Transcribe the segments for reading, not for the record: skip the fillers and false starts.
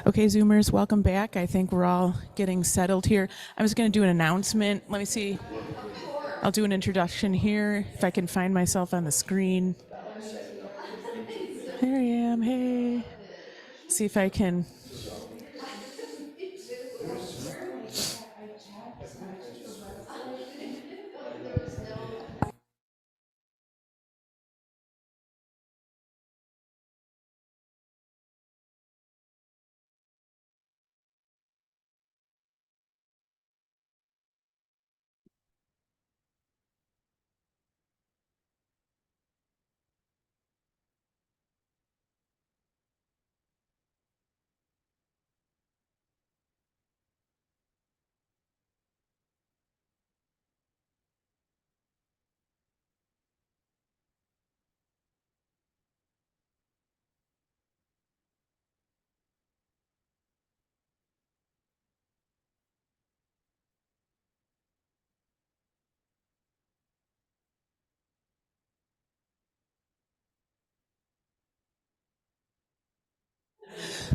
Okay, Zoomers, welcome back. I think we're all getting settled here. I was going to do an announcement. Let me see. I'll do an introduction here if I can find myself on the screen. Here I am. Hey. See if I can.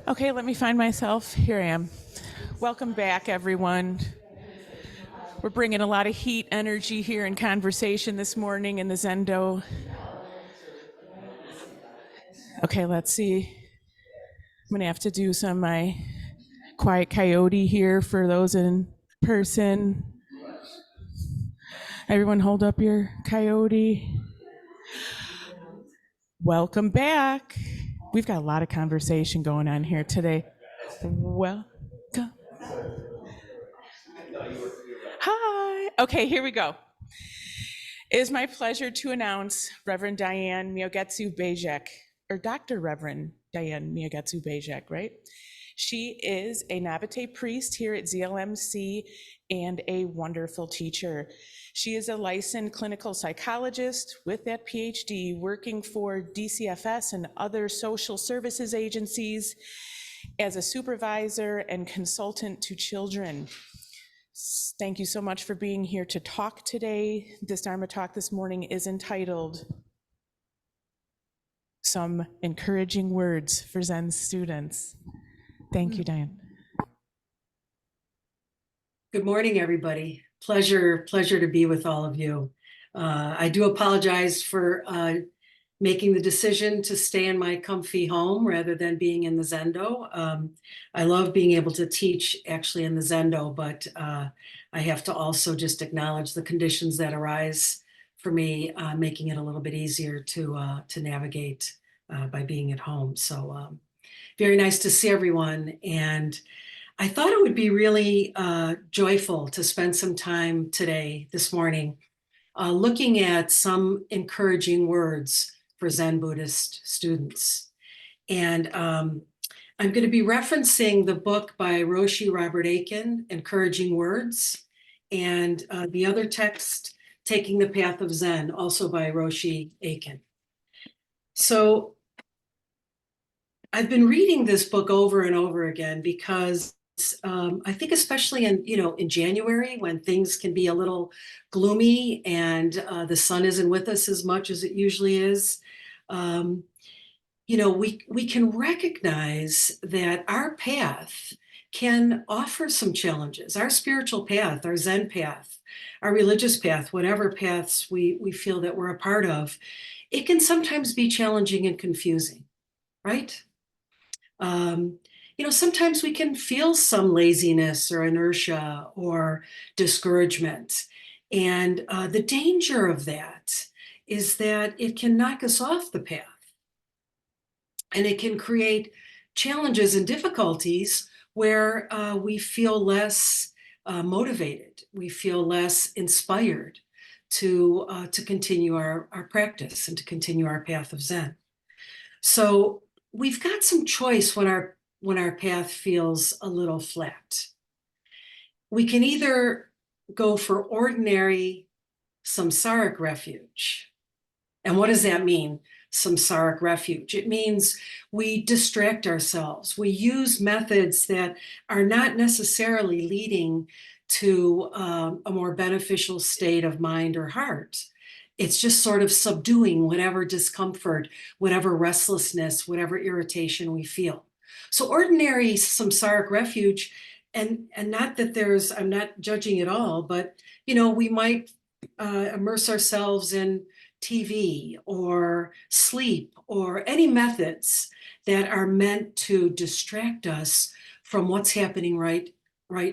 Okay, let me find myself. Here I am. Welcome back, everyone. We're bringing a lot of heat, energy here in conversation this morning in the Zendo. Okay, let's see. I'm going to have to do some of my quiet coyote here for those in person. Everyone hold up your coyote. Welcome back. We've got a lot of conversation going on here today. Welcome. Hi. Okay, here we go. It is my pleasure to announce Reverend Diane Myogetsu Bejcek, or Dr. Reverend Diane Myogetsu Bejcek, right? She is a Nabate priest here at ZLMC and a wonderful teacher. She is a licensed clinical psychologist with that PhD working for DCFS and other social services agencies as a supervisor and consultant to children. Thank you so much for being here to talk today. This Dharma talk this morning is entitled Some Encouraging Words for Zen Students. Thank you, Diane. Good morning, everybody. Pleasure to be with all of you. I do apologize for making the decision to stay in my comfy home rather than being in the Zendo. I love being able to teach actually in the Zendo, but I have to also just acknowledge the conditions that arise for me, making it a little bit easier to navigate by being at home. So very nice to see everyone. And I thought it would be really joyful to spend some time today, this morning, looking at some encouraging words for Zen Buddhist students. And I'm going to be referencing the book by Roshi Robert Aiken, Encouraging Words, and the other text, Taking the Path of Zen, also by Roshi Aiken. So I've been reading this book over and over again because I think especially in January when things can be a little gloomy and the sun isn't with us as much as it usually is, we can recognize that our path can offer some challenges. Our spiritual path, our Zen path, our religious path, whatever paths we feel that we're a part of, it can sometimes be challenging and confusing, right? Sometimes we can feel some laziness or inertia or discouragement. And the danger of that is that it can knock us off the path. And it can create challenges and difficulties where we feel less motivated, we feel less inspired to continue our practice and to continue our path of Zen. So we've got some choice when our path feels a little flat. We can either go for ordinary samsaric refuge. And what does that mean, samsaric refuge? It means we distract ourselves. We use methods that are not necessarily leading to a more beneficial state of mind or heart. It's just sort of subduing whatever discomfort, whatever restlessness, whatever irritation we feel. So ordinary samsaric refuge, and not that I'm not judging at all, but we might immerse ourselves in TV or sleep or any methods that are meant to distract us from what's happening right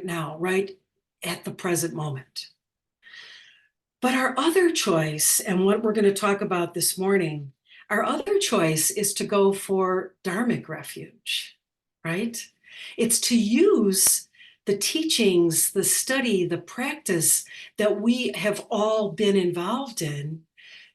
now, right at the present moment. But our other choice, and what we're going to talk about this morning, our other choice is to go for dharmic refuge, right? It's to use the teachings, the study, the practice that we have all been involved in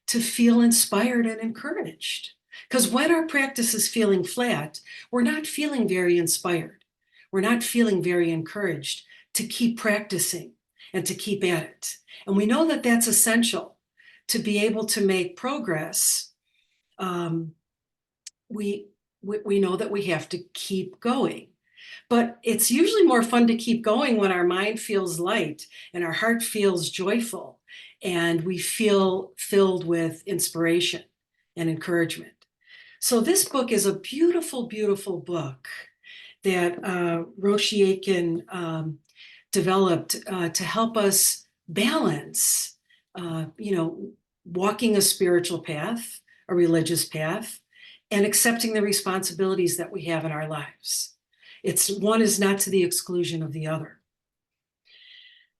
to feel inspired and encouraged. Because when our practice is feeling flat, we're not feeling very inspired. We're not feeling very encouraged to keep practicing and to keep at it. And we know that that's essential to be able to make progress. We know that we have to keep going. But it's usually more fun to keep going when our mind feels light and our heart feels joyful and we feel filled with inspiration and encouragement. So this book is a beautiful, beautiful book that Roshi Aiken developed to help us balance, walking a spiritual path, a religious path, and accepting the responsibilities that we have in our lives. One is not to the exclusion of the other.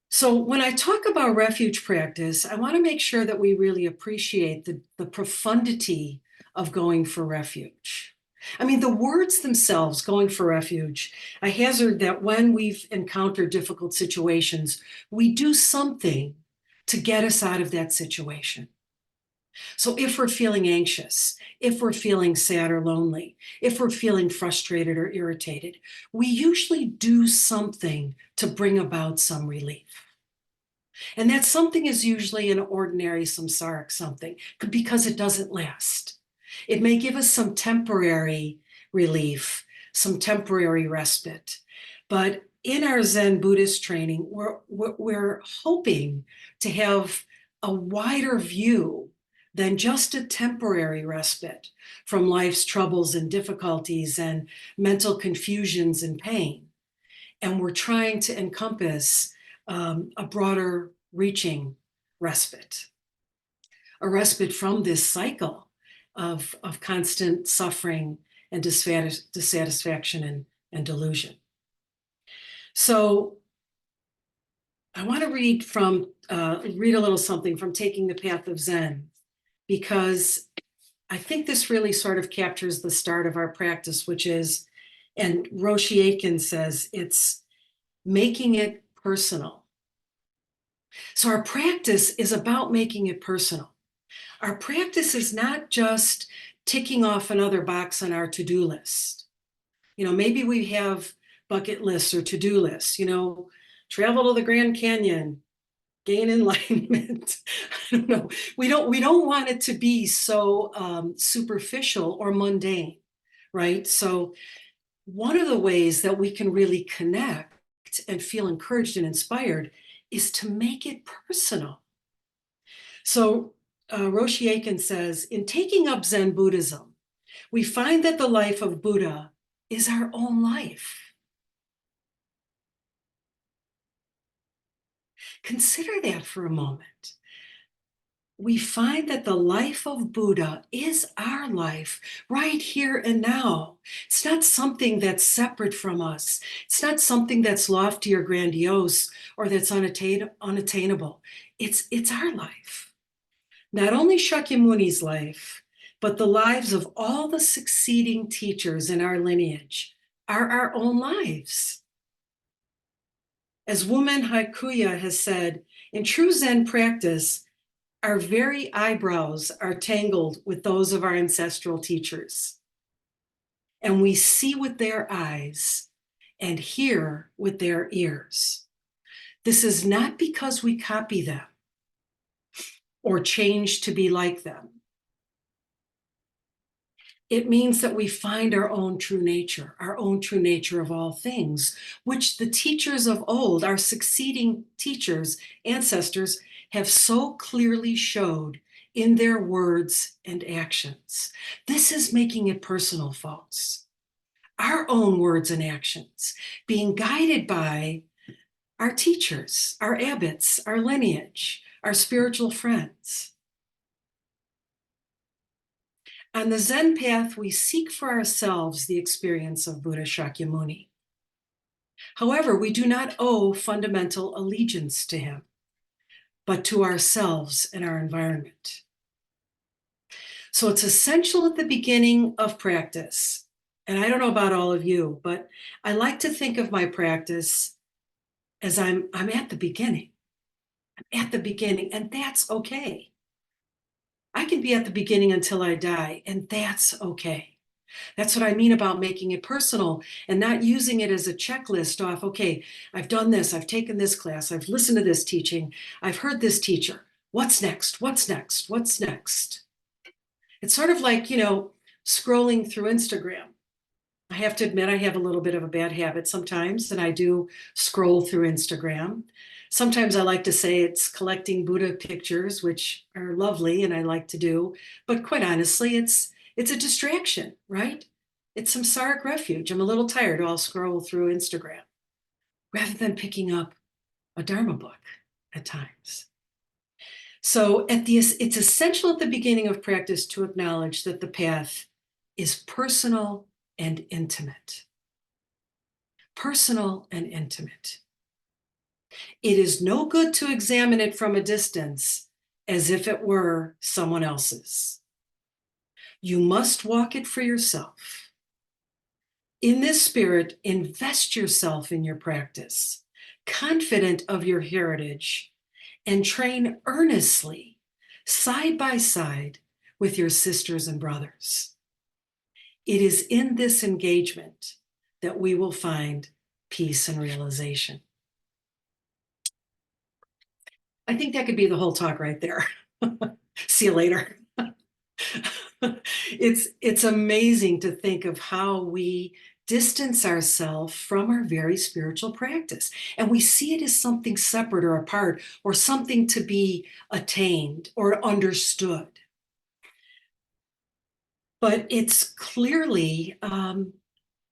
So when I talk about refuge practice, I want to make sure that we really appreciate the profundity of going for refuge. I mean, the words themselves, going for refuge, I hazard that when we've encountered difficult situations, we do something to get us out of that situation. So if we're feeling anxious, if we're feeling sad or lonely, if we're feeling frustrated or irritated, we usually do something to bring about some relief. And that something is usually an ordinary samsaric something because it doesn't last. It may give us some temporary relief, some temporary respite. But in our Zen Buddhist training, we're hoping to have a wider view than just a temporary respite from life's troubles and difficulties and mental confusions and pain. And we're trying to encompass a broader reaching respite, a respite from this cycle of constant suffering and dissatisfaction and delusion. So I want to read a little something from Taking the Path of Zen, because I think this really sort of captures the start of our practice, which is, and Roshi Aiken says, it's making it personal. So our practice is about making it personal. Our practice is not just ticking off another box on our to-do list. Maybe we have bucket lists or to-do lists, travel to the Grand Canyon, gain enlightenment. I don't know. We don't want it to be so superficial or mundane, right? So one of the ways that we can really connect and feel encouraged and inspired is to make it personal. So Roshi Aiken says, in taking up Zen Buddhism, we find that the life of Buddha is our own life. Consider that for a moment. We find that the life of Buddha is our life right here and now. It's not something that's separate from us. It's not something that's lofty or grandiose or that's unattainable. It's our life. Not only Shakyamuni's life, but the lives of all the succeeding teachers in our lineage are our own lives. As woman Hakuya has said, in true Zen practice, our very eyebrows are tangled with those of our ancestral teachers. And we see with their eyes and hear with their ears. This is not because we copy them or change to be like them. It means that we find our own true nature of all things, which the teachers of old, our succeeding teachers, ancestors, have so clearly showed in their words and actions. This is making it personal, folks. our own words and actions, being guided by our teachers, our abbots, our lineage, our spiritual friends. On the Zen path, we seek for ourselves the experience of Buddha Shakyamuni. However, we do not owe fundamental allegiance to him, but to ourselves and our environment. So it's essential at the beginning of practice. And I don't know about all of you, but I like to think of my practice as I'm at the beginning. I'm at the beginning, and that's okay. I can be at the beginning until I die, and that's okay. That's what I mean about making it personal and not using it as a checklist off, okay, I've done this, I've taken this class, I've listened to this teaching, I've heard this teacher. What's next? What's next? What's next? It's sort of like, scrolling through Instagram. I have to admit, I have a little bit of a bad habit sometimes, and I do scroll through Instagram. Sometimes I like to say it's collecting Buddha pictures, which are lovely and I like to do, but quite honestly, it's a distraction, right? It's samsaric refuge. I'm a little tired. I'll scroll through Instagram rather than picking up a Dharma book at times. So it's essential at the beginning of practice to acknowledge that the path is personal and intimate. Personal and intimate. It is no good to examine it from a distance as if it were someone else's. You must walk it for yourself. In this spirit, invest yourself in your practice, confident of your heritage, and train earnestly, side by side with your sisters and brothers. It is in this engagement that we will find peace and realization. I think that could be the whole talk right there. See you later. It's amazing to think of how we distance ourselves from our very spiritual practice. And we see it as something separate or apart, or something to be attained or understood. But it's clearly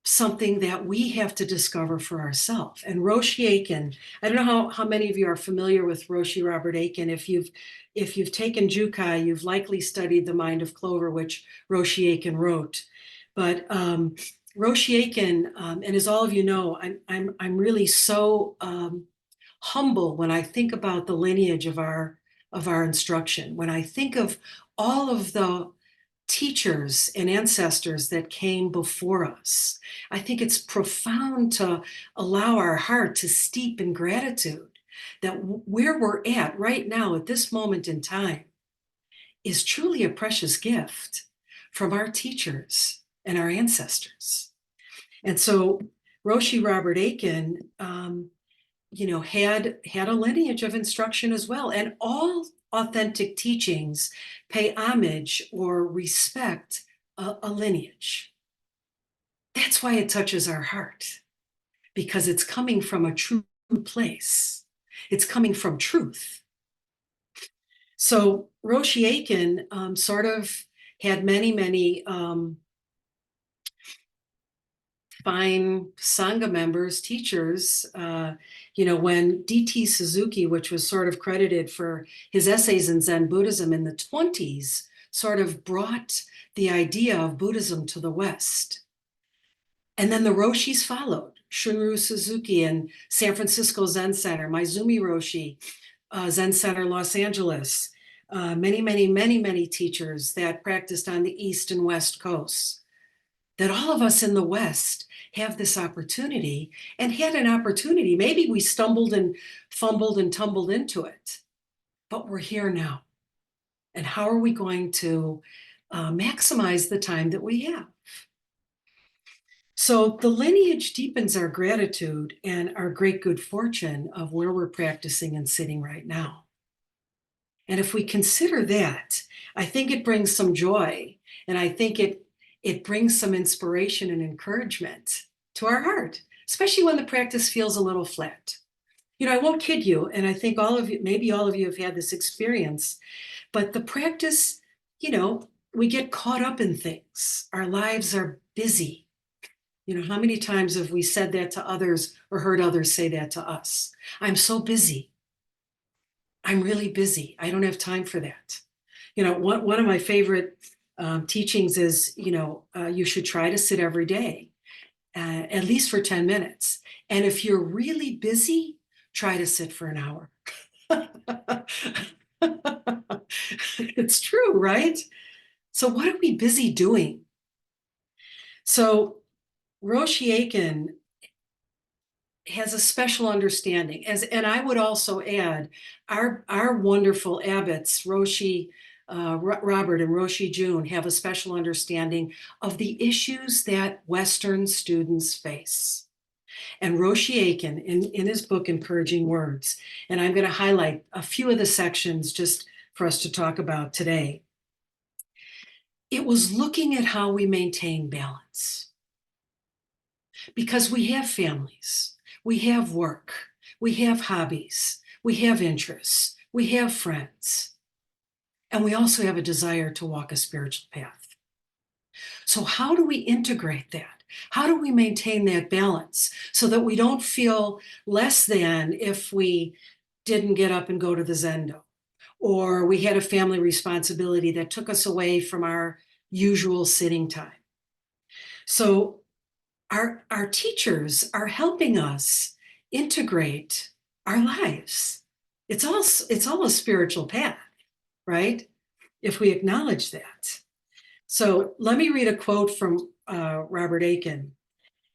something that we have to discover for ourselves. And Roshi Aiken, I don't know how many of you are familiar with Roshi Robert Aiken. If you've taken Jukai, you've likely studied The Mind of Clover, which Roshi Aiken wrote. But Roshi Aiken, and as all of you know, I'm really so humble when I think about the lineage of our instruction. When I think of all of the teachers and ancestors that came before us, I think it's profound to allow our heart to steep in gratitude that where we're at right now at this moment in time is truly a precious gift from our teachers and our ancestors. And so Roshi Robert Aiken, had a lineage of instruction as well. And all authentic teachings pay homage or respect a lineage. That's why it touches our heart, because it's coming from a true place. It's coming from truth. So Roshi Aiken sort of had many fine Sangha members, teachers, when D.T. Suzuki, which was sort of credited for his essays in Zen Buddhism in the 20s, sort of brought the idea of Buddhism to the West. And then the Roshis followed, Shunryu Suzuki in San Francisco Zen Center, Maizumi Roshi, Zen Center, Los Angeles, many teachers that practiced on the East and West coasts, that all of us in the West have this opportunity and had an opportunity. Maybe we stumbled and fumbled and tumbled into it, but we're here now. And how are we going to maximize the time that we have? So the lineage deepens our gratitude and our great good fortune of where we're practicing and sitting right now. And if we consider that, I think it brings some joy, and I think it brings some inspiration and encouragement to our heart, especially when the practice feels a little flat. I won't kid you, and I think maybe all of you have had this experience, but the practice, we get caught up in things. Our lives are busy. How many times have we said that to others or heard others say that to us? I'm so busy. I'm really busy. I don't have time for that. One of my favorite teachings is, you should try to sit every day, at least for 10 minutes. And if you're really busy, try to sit for an hour. It's true, right? So what are we busy doing? So Roshi Aiken has a special understanding, and I would also add our wonderful abbots, Roshi Robert and Roshi June, have a special understanding of the issues that Western students face. And Roshi Aiken, in his book, Encouraging Words, and I'm going to highlight a few of the sections just for us to talk about today. It was looking at how we maintain balance. Because we have families, we have work, we have hobbies, we have interests, we have friends, and we also have a desire to walk a spiritual path. So how do we integrate that? How do we maintain that balance so that we don't feel less than if we didn't get up and go to the Zendo, or we had a family responsibility that took us away from our usual sitting time? So our teachers are helping us integrate our lives. It's all a spiritual path, right? If we acknowledge that. So let me read a quote from Robert Aiken.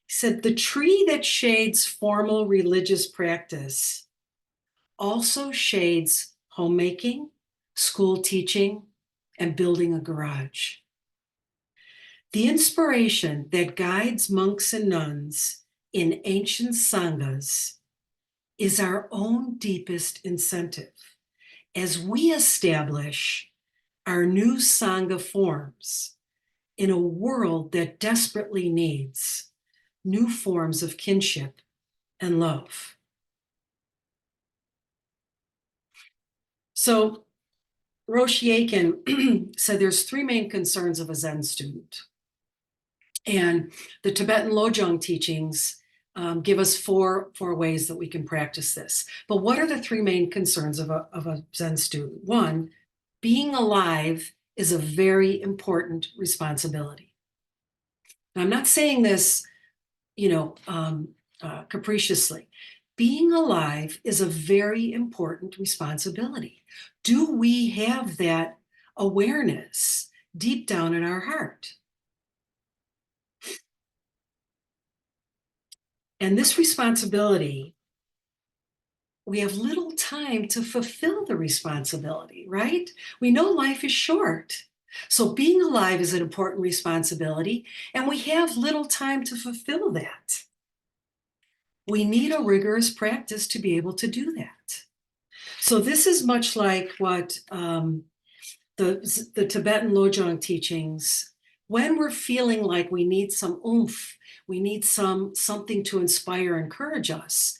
He said, "The tree that shades formal religious practice also shades homemaking, school teaching, and building a garage. The inspiration that guides monks and nuns in ancient sanghas is our own deepest incentive as we establish our new sangha forms in a world that desperately needs new forms of kinship and love." So Roshi Aiken said there's three main concerns of a Zen student. And the Tibetan Lojong teachings give us four ways that we can practice this. But what are the three main concerns of a Zen student? One, being alive is a very important responsibility. And I'm not saying this, capriciously. Being alive is a very important responsibility. Do we have that awareness deep down in our heart? And this responsibility, we have little time to fulfill the responsibility, right? We know life is short. So being alive is an important responsibility, and we have little time to fulfill that. We need a rigorous practice to be able to do that. So this is much like what the Tibetan Lojong teachings, when we're feeling like we need some oomph, we need something to inspire, encourage us,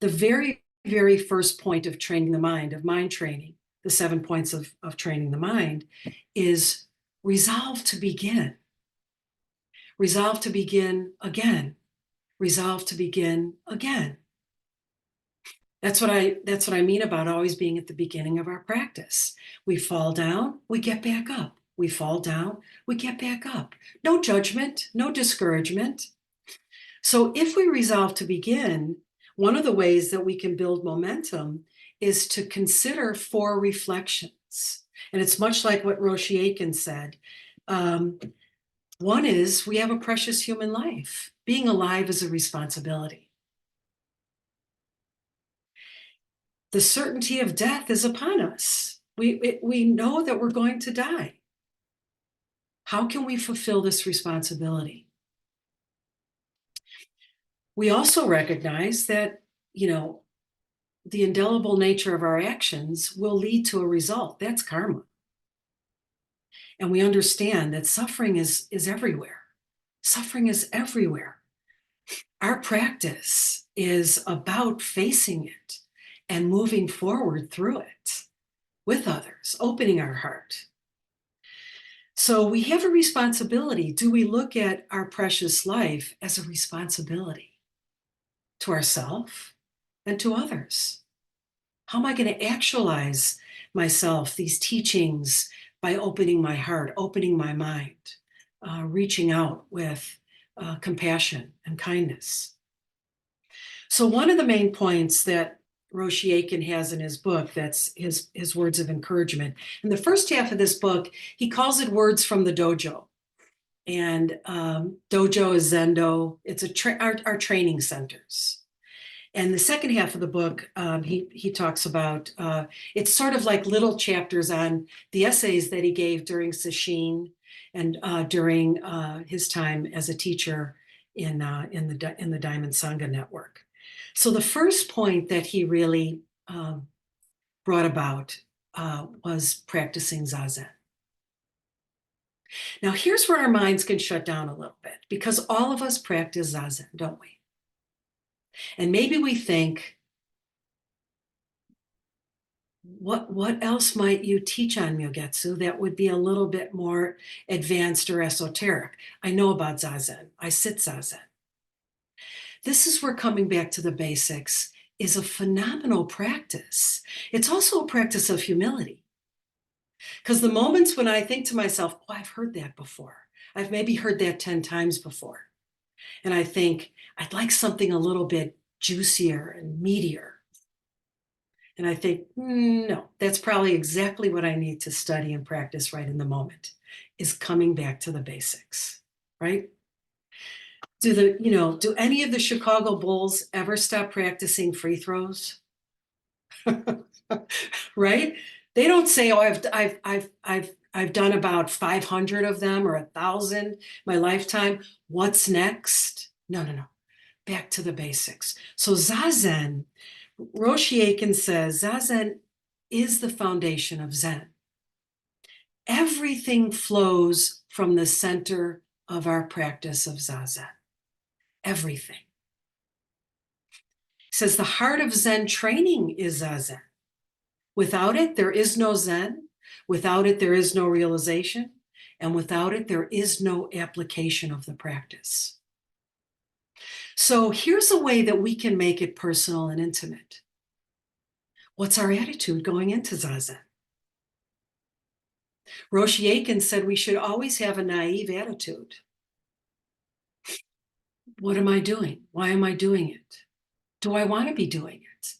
the very, very first point of training the mind, of mind training, the 7 points of training the mind, is resolve to begin. Resolve to begin again. Resolve to begin again. That's what I mean about always being at the beginning of our practice. We fall down, we get back up. We fall down, we get back up. No judgment, no discouragement. So if we resolve to begin, one of the ways that we can build momentum is to consider 4 reflections. And it's much like what Roshi Aiken said. One is, we have a precious human life. Being alive is a responsibility. The certainty of death is upon us. We know that we're going to die. How can we fulfill this responsibility? We also recognize that, the indelible nature of our actions will lead to a result. That's karma. And we understand that suffering is everywhere. Suffering is everywhere. Our practice is about facing it and moving forward through it with others, opening our heart. So we have a responsibility. Do we look at our precious life as a responsibility to ourselves and to others? How am I going to actualize myself, these teachings, by opening my heart, opening my mind, reaching out with compassion and kindness? So one of the main points that Roshi Aiken has in his book, that's his words of encouragement. In the first half of this book, he calls it words from the dojo. And dojo is Zendo. It's our training centers. And the second half of the book, he talks about, it's sort of like little chapters on the essays that he gave during Sesshin and during his time as a teacher in the Diamond Sangha network. So the first point that he really brought about was practicing Zazen. Now, here's where our minds can shut down a little bit, because all of us practice Zazen, don't we? And maybe we think, what else might you teach on Myogetsu that would be a little bit more advanced or esoteric? I know about Zazen. I sit Zazen. This is where coming back to the basics is a phenomenal practice. It's also a practice of humility. Because the moments when I think to myself, oh, I've heard that before. I've maybe heard that 10 times before. And I think, I'd like something a little bit juicier and meatier. And I think, no, that's probably exactly what I need to study and practice right in the moment, is coming back to the basics, right? Do any of the Chicago Bulls ever stop practicing free throws? Right? They don't say, oh, I've done about 500 of them or 1,000 my lifetime. What's next? No. Back to the basics. So Zazen, Roshi Aiken says, Zazen is the foundation of Zen. Everything flows from the center of our practice of Zazen. Everything. He says the heart of Zen training is Zazen. Without it, there is no Zen. Without it, there is no realization. And without it, there is no application of the practice. So here's a way that we can make it personal and intimate. What's our attitude going into Zazen? Roshi Aiken said we should always have a naive attitude. What am I doing? Why am I doing it? Do I want to be doing it?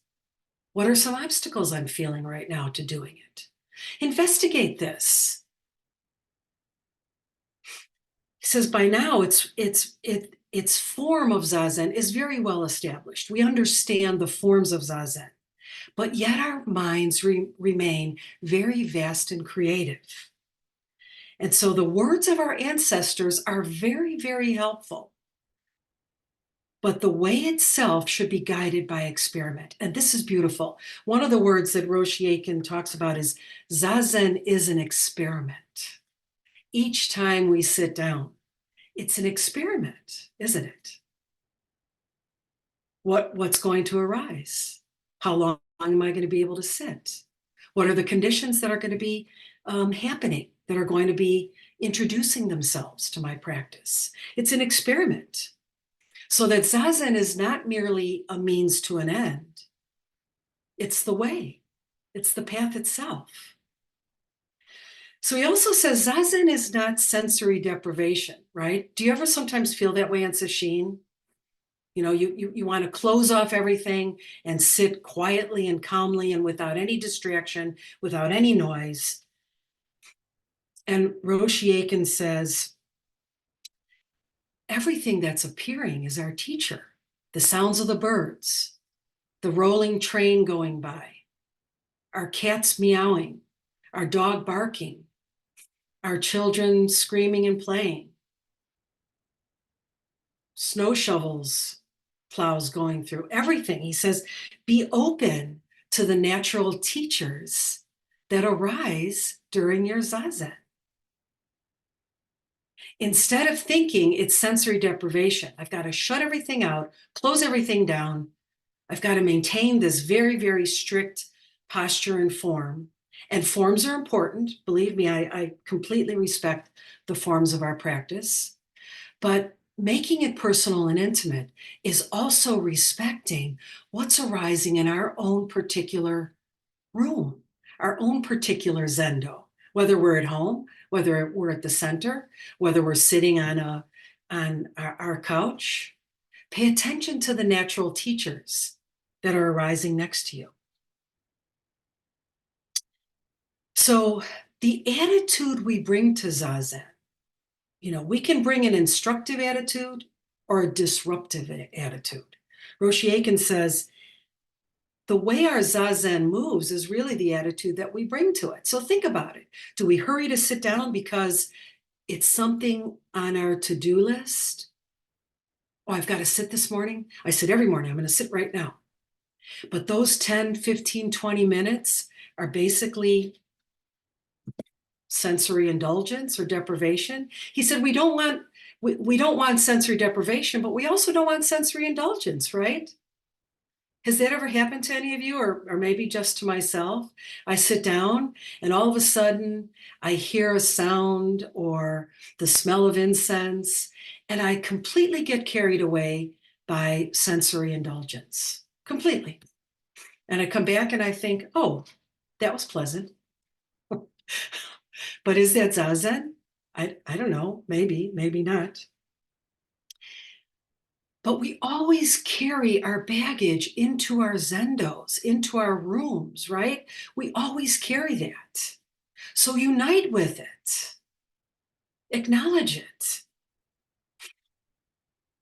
What are some obstacles I'm feeling right now to doing it? Investigate this. He says by now its form of Zazen is very well established. We understand the forms of Zazen, but yet our minds remain very vast and creative. And so the words of our ancestors are very, very helpful. But the way itself should be guided by experiment. And this is beautiful. One of the words that Roshi Aiken talks about is Zazen is an experiment. Each time we sit down, it's an experiment, isn't it? What's going to arise? How long am I going to be able to sit? What are the conditions that are going to be happening, that are going to be introducing themselves to my practice? It's an experiment. So that Zazen is not merely a means to an end. It's the way. It's the path itself. So he also says Zazen is not sensory deprivation, right? Do you ever sometimes feel that way in Sesshin? You want to close off everything and sit quietly and calmly and without any distraction, without any noise. And Roshi Aiken says, everything that's appearing is our teacher. The sounds of the birds, the rolling train going by, our cats meowing, our dog barking, our children screaming and playing, snow shovels, plows going through, everything. He says, be open to the natural teachers that arise during your Zazen. Instead of thinking it's sensory deprivation, I've got to shut everything out, close everything down. I've got to maintain this very, very strict posture and form. And forms are important. Believe me, I completely respect the forms of our practice. But making it personal and intimate is also respecting what's arising in our own particular room, our own particular zendo, whether we're at home, whether we're at the center, whether we're sitting on our couch. Pay attention to the natural teachers that are arising next to you. So the attitude we bring to Zazen, we can bring an instructive attitude or a disruptive attitude. Roshi Aiken says, the way our Zazen moves is really the attitude that we bring to it. So think about it. Do we hurry to sit down because it's something on our to-do list? Oh, I've got to sit this morning. I sit every morning. I'm going to sit right now. But those 10, 15, 20 minutes are basically sensory indulgence or deprivation. He said, we don't want sensory deprivation, but we also don't want sensory indulgence, right? Has that ever happened to any of you, or maybe just to myself? I sit down and all of a sudden I hear a sound or the smell of incense, and I completely get carried away by sensory indulgence, completely. And I come back and I think, oh, that was pleasant. But is that Zazen? I don't know, maybe not. But we always carry our baggage into our zendos, into our rooms, right? We always carry that. So unite with it. Acknowledge it.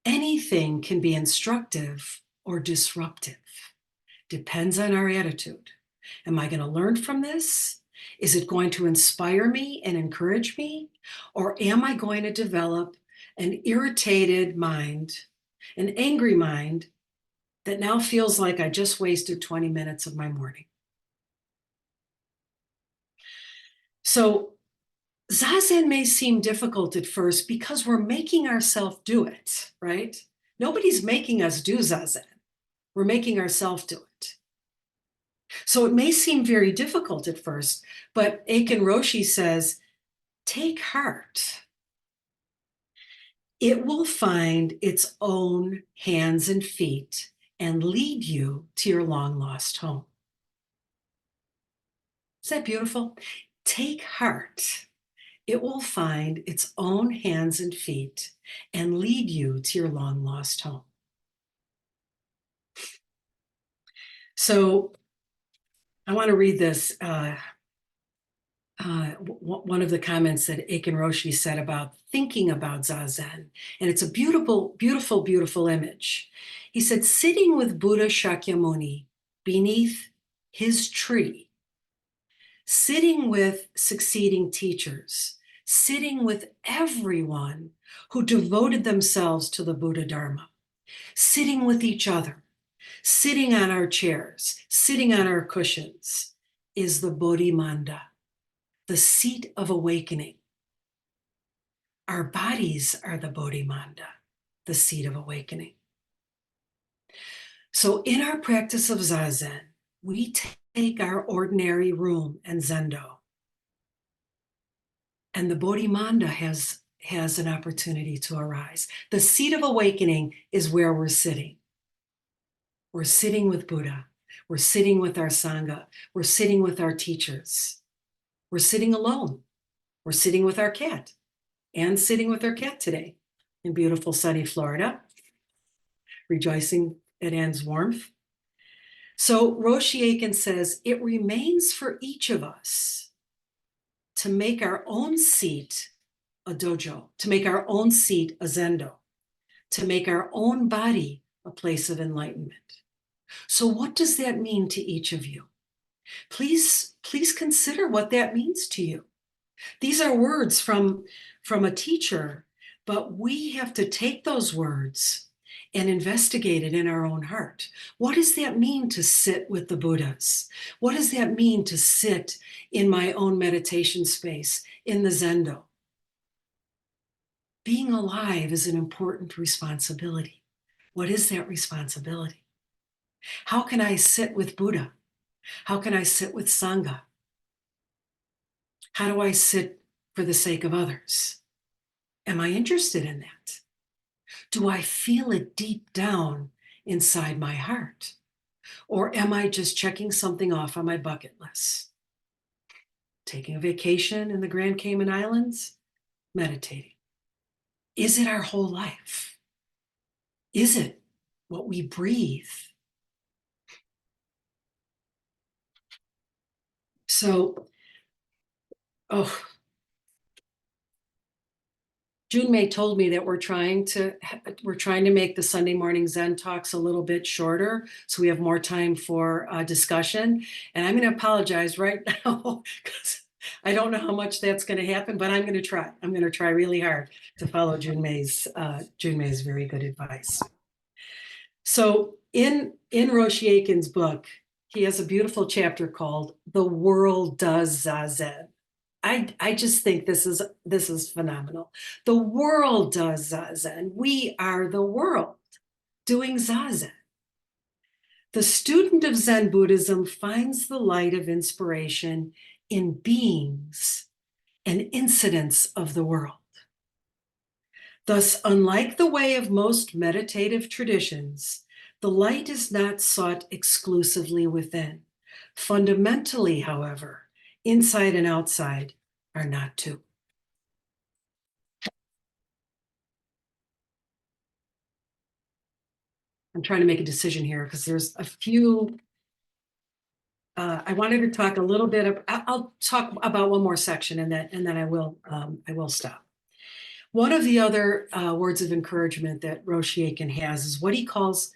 Anything can be instructive or disruptive. Depends on our attitude. Am I going to learn from this? Is it going to inspire me and encourage me? Or am I going to develop an irritated mind, an angry mind that now feels like I just wasted 20 minutes of my morning? So Zazen may seem difficult at first because we're making ourselves do it, right? Nobody's making us do Zazen. We're making ourselves do it. So it may seem very difficult at first, but Aiken Roshi says, take heart. It will find its own hands and feet and lead you to your long lost home. Is that beautiful? Take heart. It will find its own hands and feet and lead you to your long lost home. So I want to read this. One of the comments that Aiken Roshi said about thinking about Zazen, and it's a beautiful, beautiful, beautiful image. He said, sitting with Buddha Shakyamuni beneath his tree, sitting with succeeding teachers, sitting with everyone who devoted themselves to the Buddha Dharma, sitting with each other, sitting on our chairs, sitting on our cushions, is the Bodhimanda, the seat of awakening. Our bodies are the Bodhimanda, the seat of awakening. So in our practice of Zazen, we take our ordinary room and Zendo, and the Bodhimanda has an opportunity to arise. The seat of awakening is where we're sitting. We're sitting with Buddha. We're sitting with our Sangha. We're sitting with our teachers. We're sitting alone. We're sitting with our cat. And sitting with our cat today in beautiful sunny Florida, rejoicing at Anne's warmth. So Roshi Aiken says, it remains for each of us to make our own seat a dojo, to make our own seat a zendo, to make our own body a place of enlightenment. So what does that mean to each of you? Please consider what that means to you. These are words from a teacher, but we have to take those words and investigate it in our own heart. What does that mean to sit with the Buddhas? What does that mean to sit in my own meditation space, in the Zendo? Being alive is an important responsibility. What is that responsibility? How can I sit with Buddha? How can I sit with Sangha? How do I sit for the sake of others? Am I interested in that? Do I feel it deep down inside my heart? Or am I just checking something off on my bucket list? Taking a vacation in the Grand Cayman Islands? Meditating. Is it our whole life? Is it what we breathe? So, oh, May told me that we're trying to make the Sunday morning Zen talks a little bit shorter, so we have more time for discussion. And I'm going to apologize right now because I don't know how much that's going to happen, but I'm going to try. I'm going to try really hard to follow May's very good advice. So in Roshi Aiken's book, he has a beautiful chapter called "The World Does Zazen." I just think this is phenomenal. The world does Zazen. We are the world doing Zazen. The student of Zen Buddhism finds the light of inspiration in beings and incidents of the world. Thus, unlike the way of most meditative traditions, the light is not sought exclusively within. Fundamentally, however, inside and outside are not two. I'm trying to make a decision here because there's a few. I wanted to talk a little bit of. I'll talk about one more section, and then I will stop. One of the other words of encouragement that Roshi Aiken has is what he calls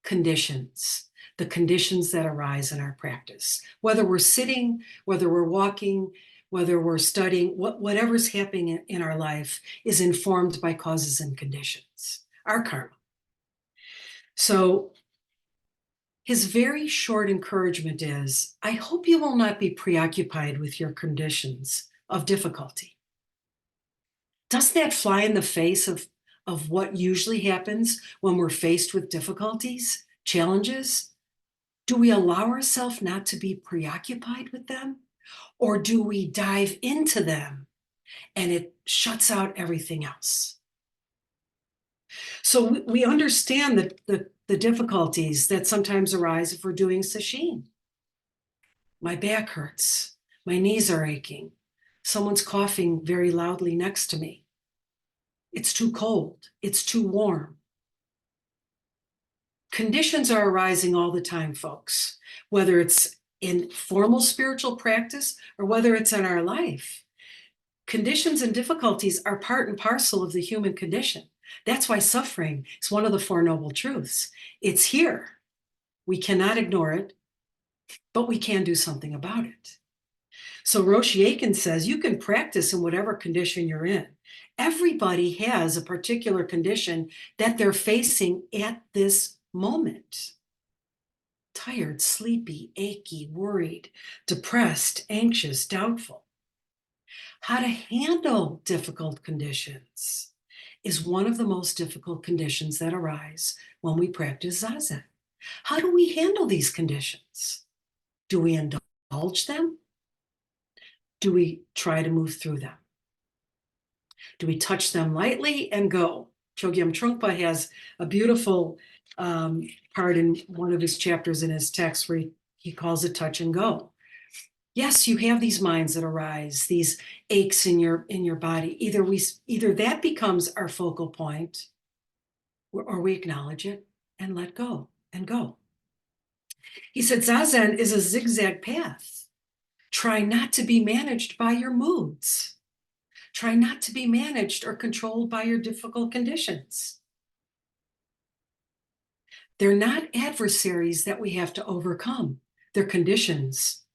conditions, the conditions that arise in our practice. Whether we're sitting, whether we're walking, whether we're studying, whatever's happening in our life is informed by causes and conditions, our karma. So his very short encouragement is, I hope you will not be preoccupied with your conditions of difficulty. Doesn't that fly in the face of what usually happens when we're faced with difficulties, challenges? Do we allow ourselves not to be preoccupied with them? Or do we dive into them and it shuts out everything else? So we understand the difficulties that sometimes arise if we're doing sesshin. My back hurts. My knees are aching. Someone's coughing very loudly next to me. It's too cold. It's too warm. Conditions are arising all the time, folks, whether it's in formal spiritual practice or whether it's in our life. Conditions and difficulties are part and parcel of the human condition. That's why suffering is one of the Four Noble Truths. It's here. We cannot ignore it, but we can do something about it. So Roshi Aiken says you can practice in whatever condition you're in. Everybody has a particular condition that they're facing at this moment. Tired, sleepy, achy, worried, depressed, anxious, doubtful. How to handle difficult conditions is one of the most difficult conditions that arise when we practice Zazen. How do we handle these conditions? Do we indulge them? Do we try to move through them? Do we touch them lightly and go? Chogyam Trungpa has a beautiful part in one of his chapters in his text where he calls it touch and go. Yes, you have these minds that arise, these aches in your body. Either that becomes our focal point, or we acknowledge it and let go and go. He said, Zazen is a zigzag path. Try not to be managed by your moods. Try not to be managed or controlled by your difficult conditions. They're not adversaries that we have to overcome. They're conditions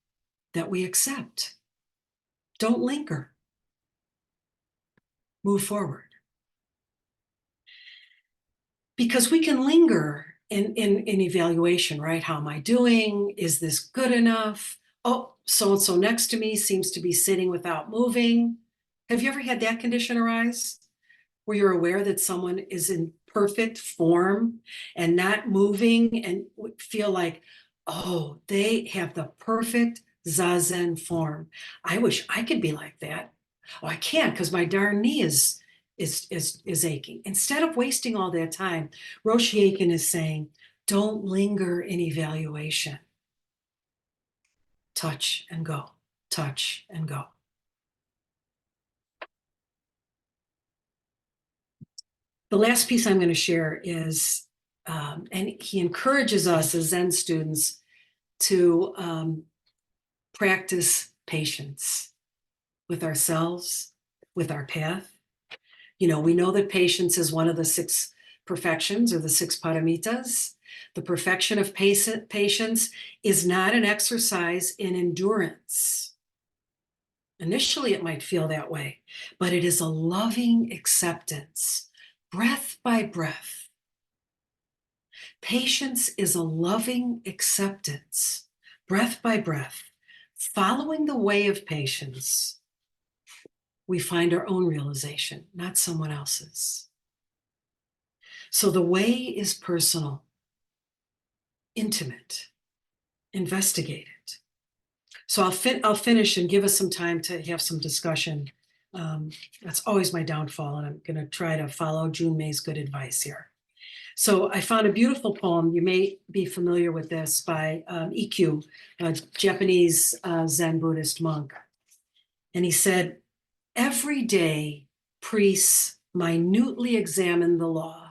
that we accept. Don't linger. Move forward. Because we can linger in evaluation, right? How am I doing? Is this good enough? Oh, so-and-so next to me seems to be sitting without moving. Have you ever had that condition arise? Where you're aware that someone is in perfect form and not moving and feel like, oh, they have the perfect Zazen form. I wish I could be like that. Oh, I can't because my darn knee is aching. Instead of wasting all that time, Roshi Aiken is saying, don't linger in evaluation. Touch and go, touch and go. The last piece I'm going to share is, and he encourages us as Zen students to practice patience with ourselves, with our path. You know, we know that patience is one of the 6 perfections or the 6 paramitas. The perfection of patience is not an exercise in endurance. Initially, it might feel that way, but it is a loving acceptance, breath by breath. Patience is a loving acceptance, breath by breath. Following the way of patience, we find our own realization, not someone else's. So the way is personal, intimate, investigated. So I'll finish and give us some time to have some discussion. That's always my downfall, and I'm going to try to follow June May's good advice here. So I found a beautiful poem. You may be familiar with this by EQ, a Japanese Zen Buddhist monk. And he said, every day priests minutely examine the law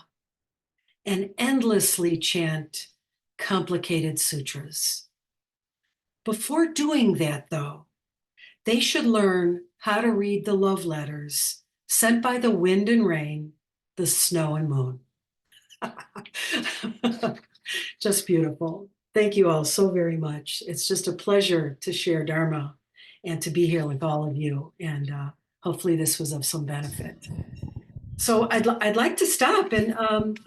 and endlessly chant complicated sutras. Before doing that, though, they should learn how to read the love letters sent by the wind and rain, the snow and moon. Just beautiful. Thank you all so very much. It's just a pleasure to share Dharma and to be here with all of you. And hopefully this was of some benefit. So I'd like to stop and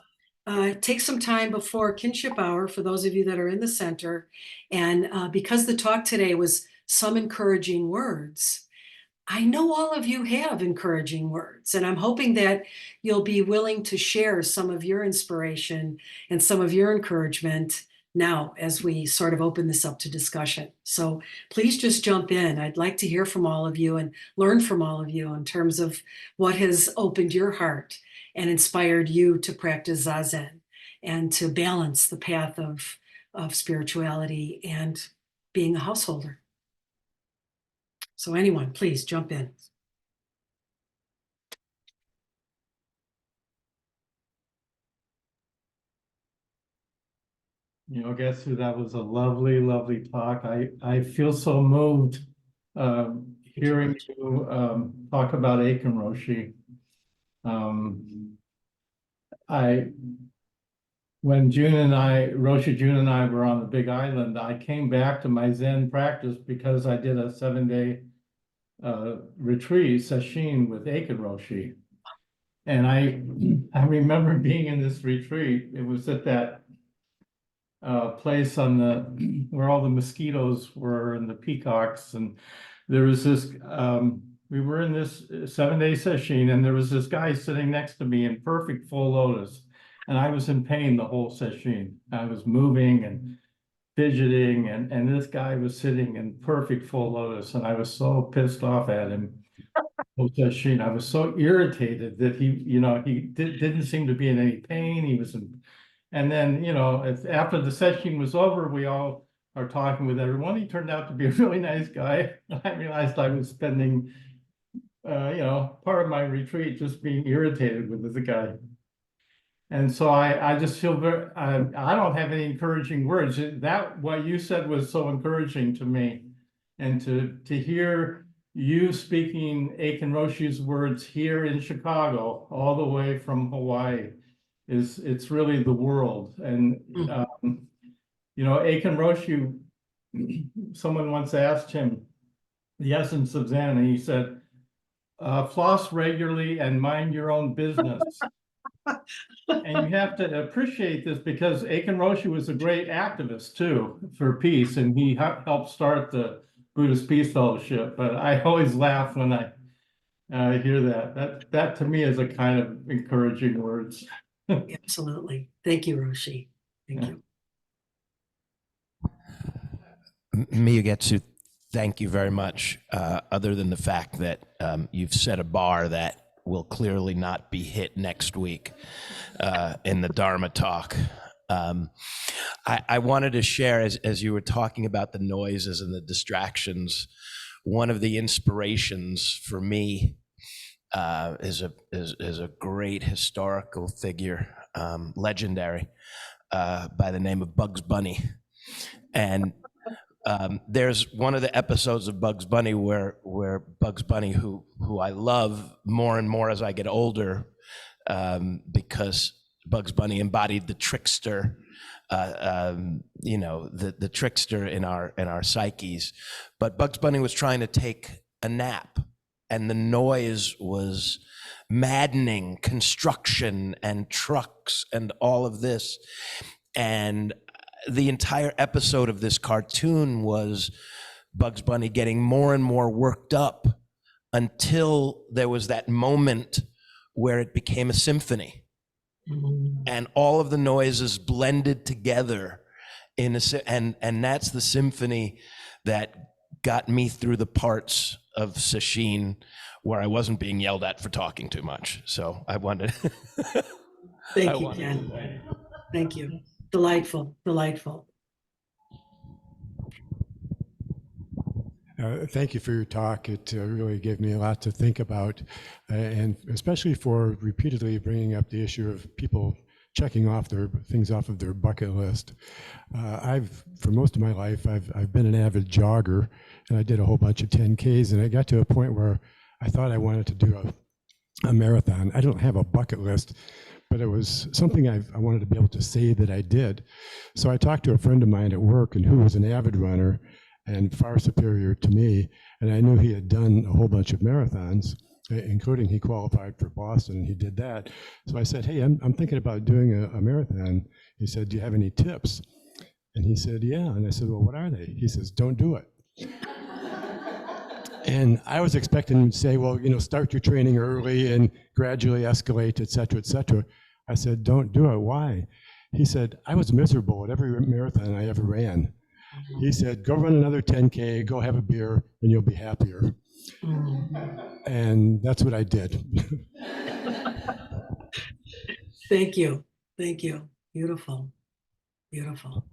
take some time before kinship hour for those of you that are in the center. And because the talk today was some encouraging words, I know all of you have encouraging words, and I'm hoping that you'll be willing to share some of your inspiration and some of your encouragement now as we sort of open this up to discussion. So please just jump in. I'd like to hear from all of you and learn from all of you in terms of what has opened your heart and inspired you to practice Zazen and to balance the path of spirituality and being a householder. So anyone, please jump in. Myogetsu, that was a lovely, lovely talk. I feel so moved hearing you talk about Aiken Roshi. When Roshi June and I were on the Big Island, I came back to my Zen practice because I did a 7-day retreat, sesshin, with Aiken Roshi. And I remember being in this retreat. It was at that place on the where all the mosquitoes were and the peacocks, and there was this we were in this 7-day session, and there was this guy sitting next to me in perfect full lotus, and I was in pain the whole session. I was moving and fidgeting, and this guy was sitting in perfect full lotus, and I was so pissed off at him. I was so irritated that he didn't seem to be in any pain. He was in. And then, after the session was over, we all are talking with everyone. He turned out to be a really nice guy. I realized I was spending, part of my retreat just being irritated with the guy. And so I just feel I don't have any encouraging words. That what you said was so encouraging to me, and to hear you speaking Aiken Roshi's words here in Chicago, all the way from Hawaii. It's really the world. And Aiken Roshi, someone once asked him the essence of Zen, and he said, floss regularly and mind your own business. And you have to appreciate this because Aiken Roshi was a great activist too for peace, and he helped start the Buddhist Peace Fellowship. But I always laugh when I hear that. That to me is a kind of encouraging words. Absolutely. Thank you, Roshi. Thank you. Myogetsu, thank you very much, other than the fact that you've set a bar that will clearly not be hit next week in the Dharma talk. I wanted to share, as you were talking about the noises and the distractions, one of the inspirations for me is a great historical figure, legendary, by the name of Bugs Bunny. And there's one of the episodes of Bugs Bunny where Bugs Bunny, who I love more and more as I get older, because Bugs Bunny embodied the trickster, the trickster in our psyches. But Bugs Bunny was trying to take a nap, and the noise was maddening, construction and trucks and all of this. And the entire episode of this cartoon was Bugs Bunny getting more and more worked up until there was that moment where it became a symphony. And all of the noises blended together and that's the symphony that got me through the parts of Sesshin where I wasn't being yelled at for talking too much. So I wanted. Thank you, Ken. Thank you. Delightful, delightful. Thank you for your talk. It really gave me a lot to think about, and especially for repeatedly bringing up the issue of people checking off their things off of their bucket list. For most of my life, I've been an avid jogger, and I did a whole bunch of 10Ks, and I got to a point where I thought I wanted to do a marathon. I don't have a bucket list, but it was something I wanted to be able to say that I did. So I talked to a friend of mine at work, and who was an avid runner and far superior to me, and I knew he had done a whole bunch of marathons, including he qualified for Boston, and he did that. So I said, hey, I'm thinking about doing a marathon. He said, do you have any tips? And he said, yeah. And I said, well, what are they? He says, don't do it. And I was expecting him to say, well, start your training early and gradually escalate, et cetera, et cetera. I said, don't do it. Why? He said, I was miserable at every marathon I ever ran. He said, go run another 10K, go have a beer, and you'll be happier. And that's what I did. Thank you. Thank you. Beautiful. Beautiful.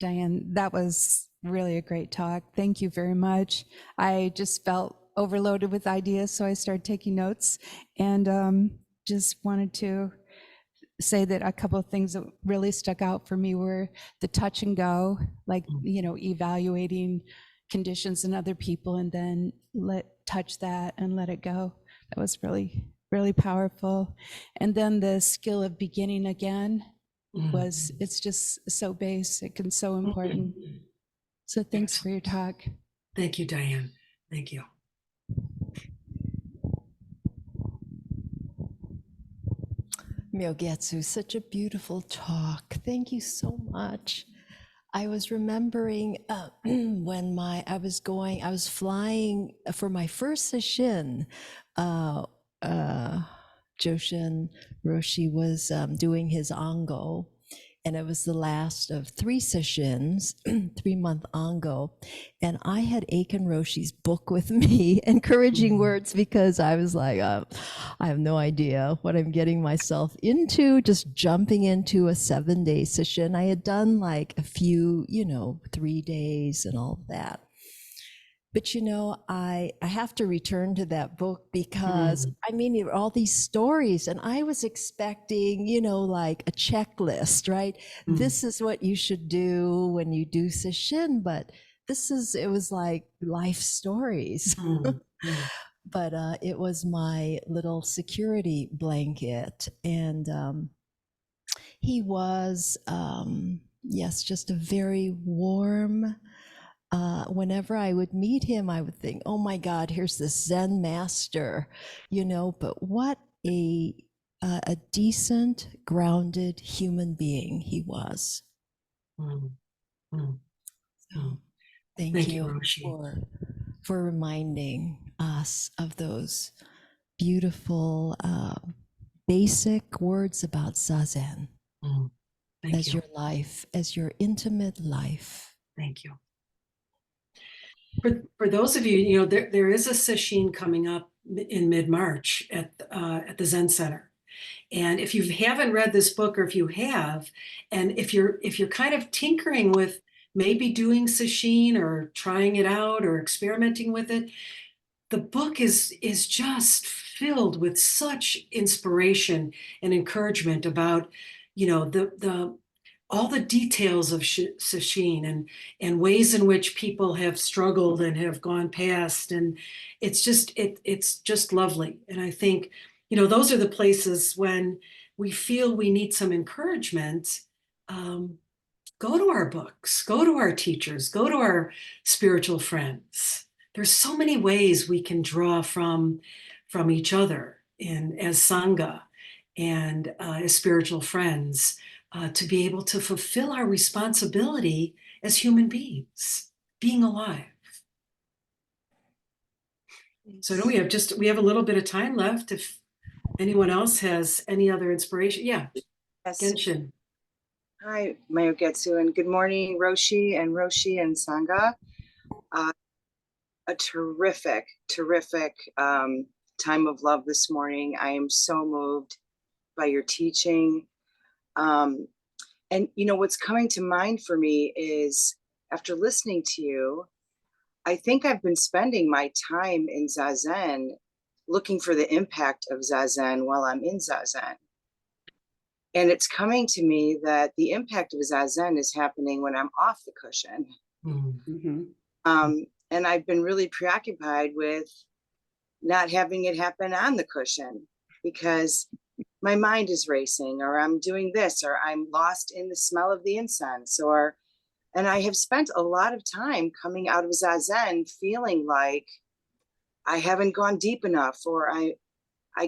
Diane, that was really a great talk. Thank you very much. I just felt overloaded with ideas, so I started taking notes, and just wanted to say that a couple of things that really stuck out for me were the touch and go, like, evaluating conditions in other people and then touch that and let it go. That was really, really powerful. And then the skill of beginning again it's just so basic and so important. So thanks for your talk. Thank you, Diane. Thank you. Myogetsu, such a beautiful talk. Thank you so much. I was remembering when I was flying for my first sesshin. Joshin Roshi was doing his Ango, and it was the last of 3 sessions, 3-month Ango. And I had Aiken Roshi's book with me, encouraging words, because I was like, I have no idea what I'm getting myself into, just jumping into a 7-day session. I had done like a few, 3 days and all that. But I have to return to that book because there were all these stories, and I was expecting, like a checklist, right? This is what you should do when you do sesshin, but it was like life stories. But it was my little security blanket, and he was, yes, just a very warm. Whenever I would meet him, I would think, oh my God, here's this Zen master, but what a decent, grounded human being he was. So thank you for reminding us of those beautiful, basic words about Zazen. Thank as you. your life, as your intimate life. Thank you. For those of you, there is a sesshin coming up in mid-March at the Zen Center. And if you haven't read this book, or if you have, and if you're kind of tinkering with maybe doing sesshin or trying it out or experimenting with it, the book is just filled with such inspiration and encouragement about, the all the details of sesshin and ways in which people have struggled and have gone past, and it's just lovely. And I think, those are the places when we feel we need some encouragement. Go to our books, go to our teachers, go to our spiritual friends. There's so many ways we can draw from each other in as sangha and as spiritual friends, to be able to fulfill our responsibility as human beings, being alive. So I know we have a little bit of time left. If anyone else has any other inspiration, yeah, Yes. Genshin. Hi, Myogetsu, and good morning, Roshi and Sangha. A terrific time of love this morning. I am so moved by your teaching. And what's coming to mind for me is, after listening to you, I think I've been spending my time in Zazen looking for the impact of Zazen while I'm in Zazen. And it's coming to me that the impact of Zazen is happening when I'm off the cushion. Mm-hmm. And I've been really preoccupied with not having it happen on the cushion, because my mind is racing, or I'm doing this, or I'm lost in the smell of the incense, and I have spent a lot of time coming out of Zazen feeling like I haven't gone deep enough, or I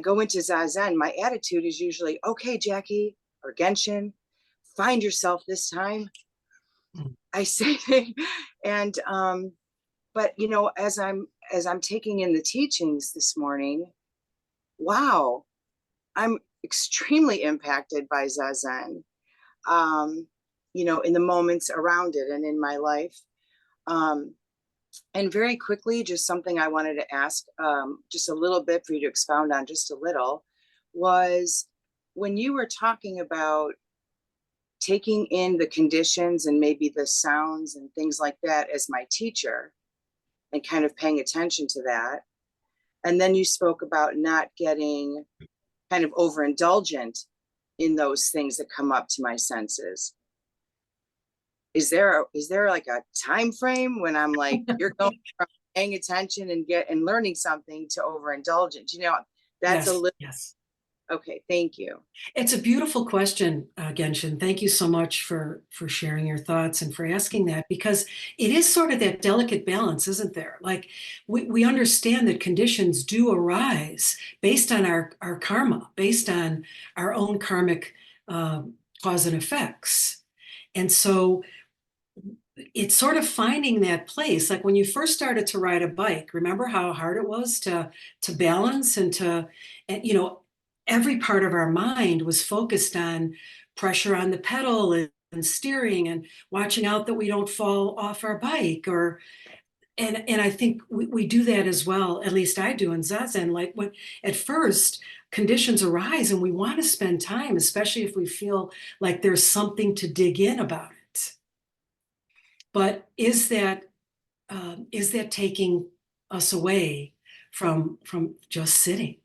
go into Zazen, my attitude is usually, okay, Jackie or Genshin, find yourself this time. I say, and but as I'm taking in the teachings this morning, wow, I'm extremely impacted by Zazen. In the moments around it and in my life. And very quickly, just something I wanted to ask, just a little bit for you to expound on just a little, was when you were talking about taking in the conditions and maybe the sounds and things like that as my teacher, and kind of paying attention to that. And then you spoke about not getting kind of overindulgent in those things that come up to my senses. Is there like a time frame when I'm like, you're going from paying attention and learning something to overindulgence? That's a little. Yes. Okay, thank you. It's a beautiful question, Genshin. Thank you so much for sharing your thoughts and for asking that, because it is sort of that delicate balance, isn't there? Like we understand that conditions do arise based on our karma, based on our own karmic cause and effects. And so it's sort of finding that place. Like when you first started to ride a bike, remember how hard it was to balance and every part of our mind was focused on pressure on the pedal and steering and watching out that we don't fall off our bike, and I think we do that as well. At least I do in Zazen. Like when at first conditions arise and we want to spend time, especially if we feel like there's something to dig in about it. But is that taking us away from just sitting?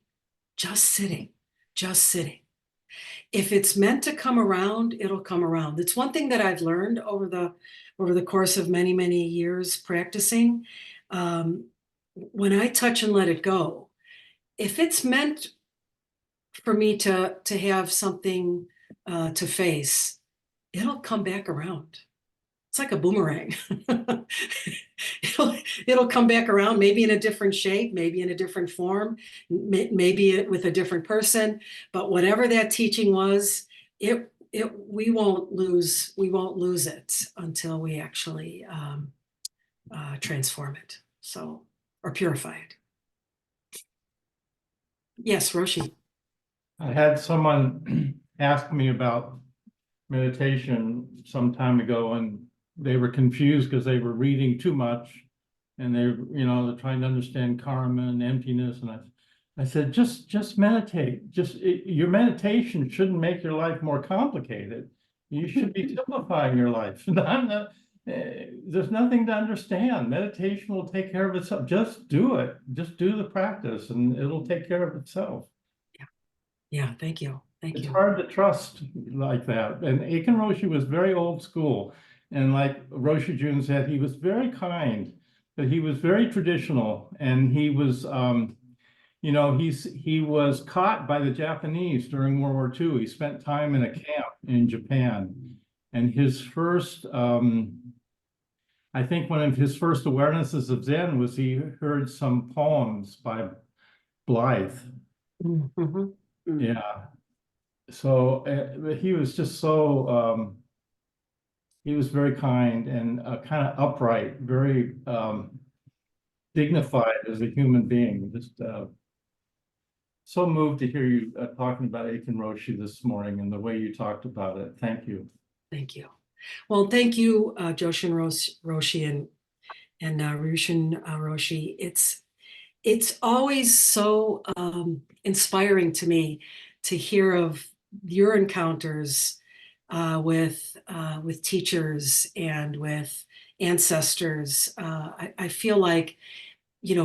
If it's meant to come around, it'll come around. It's one thing that I've learned over the course of many, many years practicing. When I touch and let it go, if it's meant for me to have something to face, it'll come back around. It's like a boomerang. it'll come back around, maybe in a different shape, maybe in a different form, maybe with a different person. But whatever that teaching was, we won't lose it until we actually transform it, or purify it. Yes, Roshi. I had someone ask me about meditation some time ago, and they were confused because they were reading too much, and they're trying to understand karma and emptiness. And I said, just meditate. Your meditation shouldn't make your life more complicated. You should be simplifying your life. There's nothing to understand. Meditation will take care of itself. Just do it. Just do the practice, and it'll take care of itself. Yeah, thank you. Thank It's you. hard to trust like that. And Aiken Roshi was very old school. And like Roshi Jun said, he was very kind, but he was very traditional. And he was, he was caught by the Japanese during World War II. He spent time in a camp in Japan. And his first, I think one of his first awarenesses of Zen was he heard some poems by Blythe. Mhm. Yeah. So he was just so, he was very kind and kind of upright, very dignified as a human being. Just so moved to hear you talking about Aiken Roshi this morning and the way you talked about it. Thank you. Thank you. Well, thank you, Joshin Roshi and Rushin Roshi. It's always so inspiring to me to hear of your encounters with teachers and with ancestors. I feel like,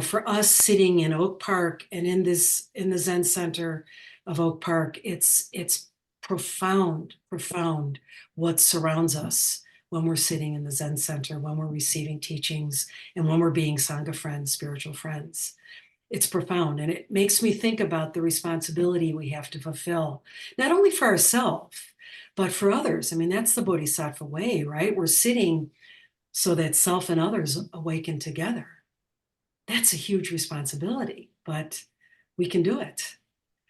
for us sitting in Oak Park and in the Zen Center of Oak Park, it's profound what surrounds us when we're sitting in the Zen Center, when we're receiving teachings, and when we're being Sangha friends, spiritual friends. It's profound, and it makes me think about the responsibility we have to fulfill, not only for ourselves, but for others. I mean, that's the Bodhisattva way, right? We're sitting so that self and others awaken together. That's a huge responsibility, but we can do it.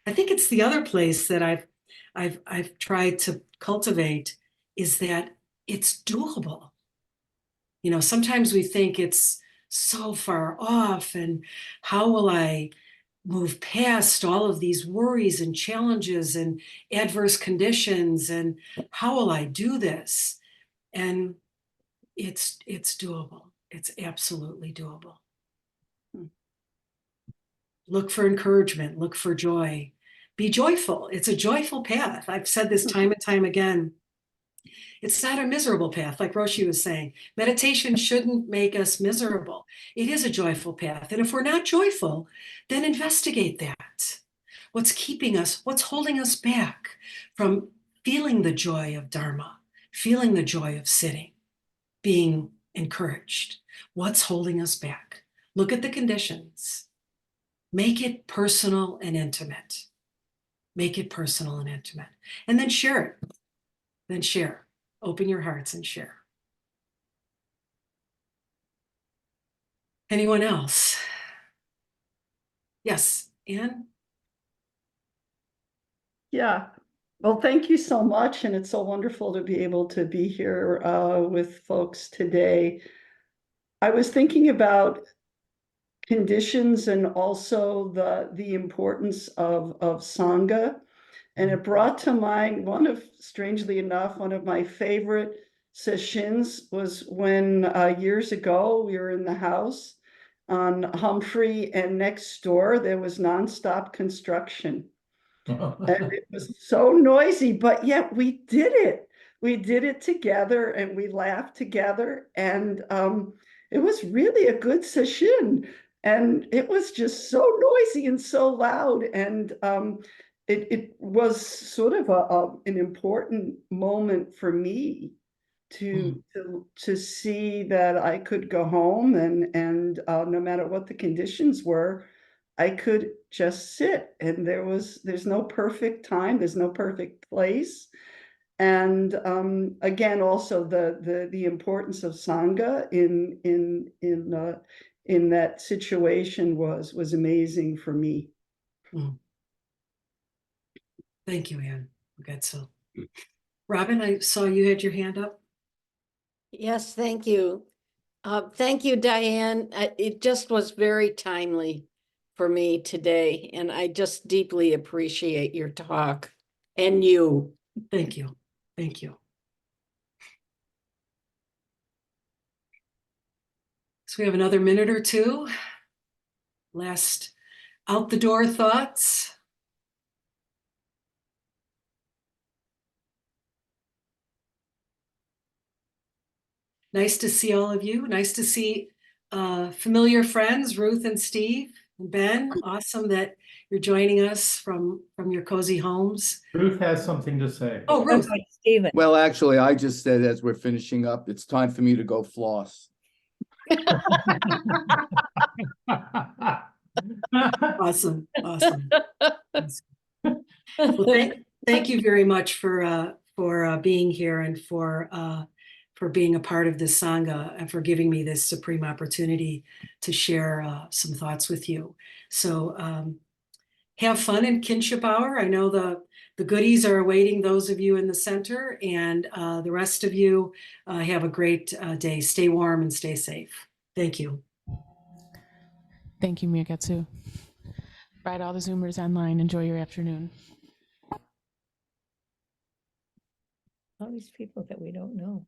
I think it's the other place that I've tried to cultivate is that it's doable. Sometimes we think it's so far off, and how will I move past all of these worries and challenges and adverse conditions, and how will I do this? And it's doable. It's absolutely doable. Look for encouragement, look for joy. Be joyful. It's a joyful path. I've said this time and time again. It's not a miserable path, like Roshi was saying. Meditation shouldn't make us miserable. It is a joyful path. And if we're not joyful, then investigate that. What's keeping us, what's holding us back from feeling the joy of Dharma, feeling the joy of sitting, being encouraged? What's holding us back? Look at the conditions. Make it personal and intimate. Make it personal and intimate. And then share it. Then share. Open your hearts and share. Anyone else? Yes, Anne? Yeah. Well, thank you so much. And it's so wonderful to be able to be here with folks today. I was thinking about conditions and also the importance of Sangha. And it brought to mind strangely enough, one of my favorite sessions was when years ago we were in the house on Humphrey, and next door there was nonstop construction. And it was so noisy, but yet we did it. We did it together and we laughed together. And it was really a good session. And it was just so noisy and so loud. And it was sort of an important moment for me to see that I could go home and no matter what the conditions were, I could just sit. And there's no perfect time, there's no perfect place. And again, also the importance of Sangha in that situation was amazing for me. Thank you, Anne. Good. So, Robin, I saw you had your hand up. Yes, thank you. Thank you, Diane. It just was very timely for me today, and I just deeply appreciate your talk and you. Thank you. Thank you. So we have another minute or two. Last out the door thoughts. Nice to see all of you. Nice to see familiar friends, Ruth and Steve and Ben. Awesome that you're joining us from your cozy homes. Ruth has something to say. Oh, Ruth. Steven. Well, actually, I just said as we're finishing up, it's time for me to go floss. Awesome. Awesome. Well, thank you very much for being here and for being a part of this Sangha and for giving me this supreme opportunity to share some thoughts with you. So have fun in Kinship Hour. I know the goodies are awaiting those of you in the center, and the rest of you have a great day. Stay warm and stay safe. Thank you. Thank you, Myogetsu. Bye to all the Zoomers online. Enjoy your afternoon. All these people that we don't know.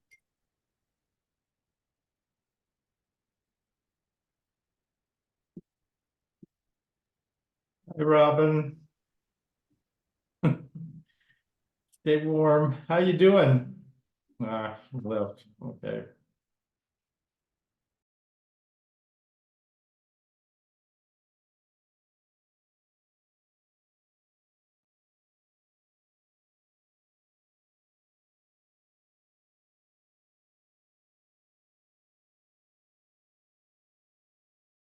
Hi, Robin. Stay warm. How you doing? Left. Okay.